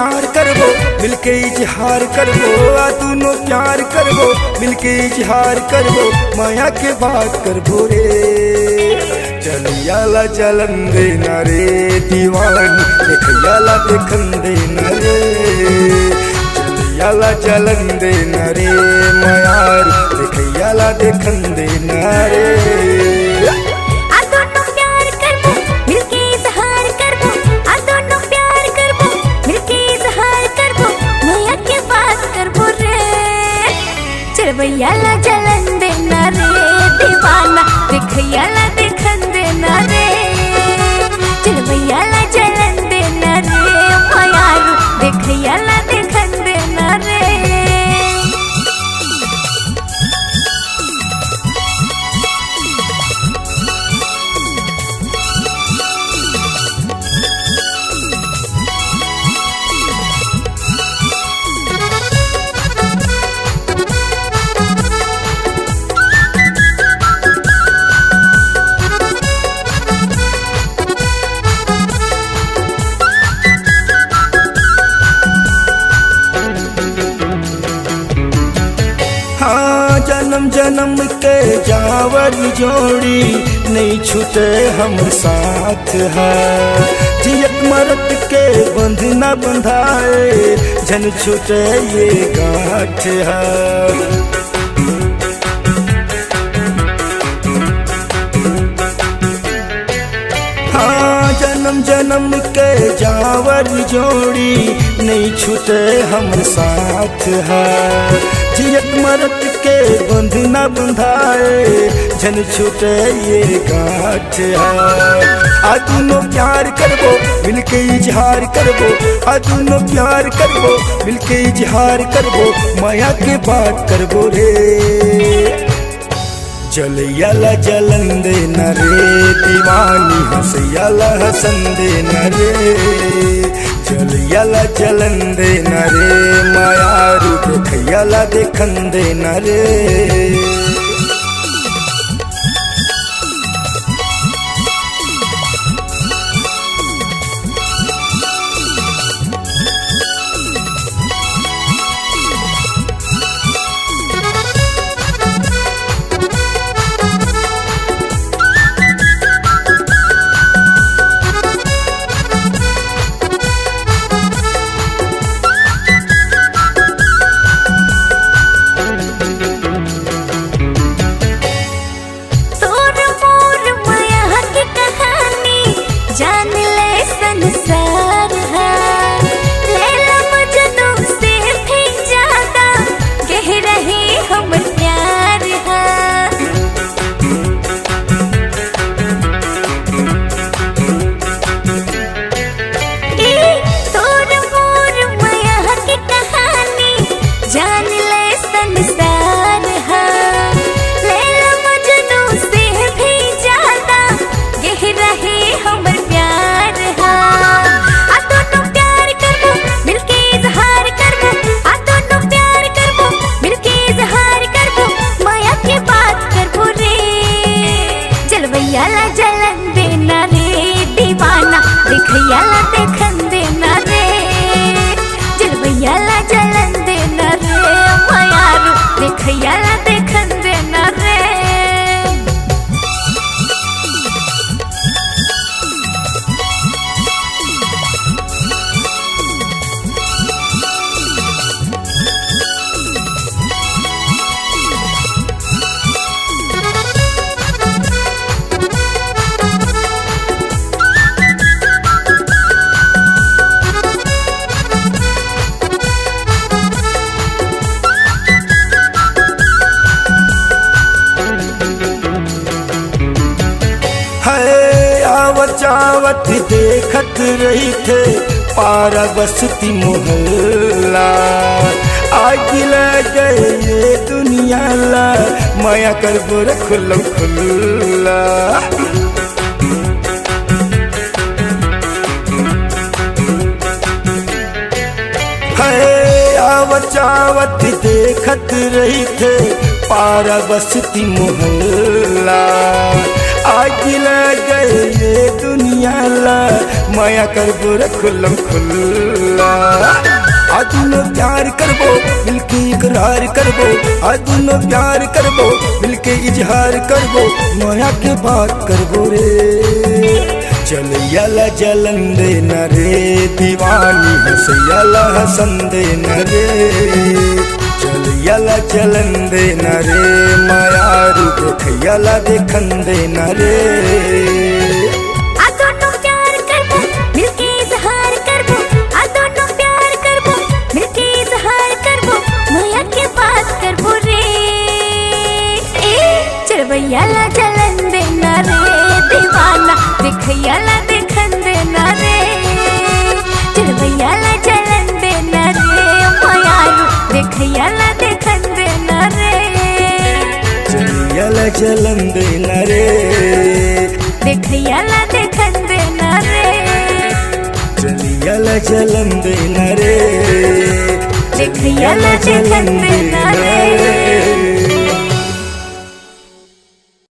प्यार करबो मिलके इजहार करबो, आ दोनों प्यार करबो मिलके इजहार करबो, माया के बात करबो रे। चलियाला चलन देना रे दीवानी, देखियाला देखन देना रे, चलियाला चलन देना रे मायार, देखियाला देखन देना रे। चलवैयाला चलन देना रे दीवाना, देखैयाला देखन देना रे, चलवैयाला चलन देना रे मायारू, देखैयाला देखन देना रे। जन्म जन्म के जावर जोड़ी नहीं छूटे हम साथ है, जियत मरत के बंध न बंधाए, जन छूटे ये गांठ है। जन्म जन्म के जावर जोड़ी नहीं छूटे हम साथ है, जियत मरत के बंध न बंधाए, जन छूटे ये गांठ है। आ दोनों प्यार करबो मिलके इजहार करबो, आ दोनों प्यार करबो मिलके इजहार करबो, माया के बात करबो रे। चलियाला चलन देना रे दीवानी, हंसियाला हसन देना रे, चलियाला चलन देना रे मायारू, देखियाला देखन देना रे। चलवैयाला चलन देना रे दीवाना, देखैयाला देखन देना रे, चलवैयाला चलन देना रे मायारू, देखैयाला देखन देना रे। चावत देखत रही थे पारा बसती मोहल्ला, आज ले गए ये दुनिया ला, माया कर बोर खुल्लम खुल्ला। आवत देखत रही थे पारा बसती मोहल्ला, आज ले गए ये दुनिया ला, माया करबो रे खुल्लम खुल्ला आ दोनों प्यार करबो मिलके इकरार करबो आ दोनों प्यार करबो मिलके इजहार करबो माया के बात करबो रे चल याला जलन दे न रे दीवानी हंस याला हसन दे न रे चल याला जलन दे न रे मायारू देख याला देखन दे न रे याला जलन देना रे दीवाना देख याला देखन देना रे याला जलन देना रे मायारू देख याला देखन देना रे याला जलन देना रे देख याला देखन देना रे याला जलन देना रे देख याला देखन देना रे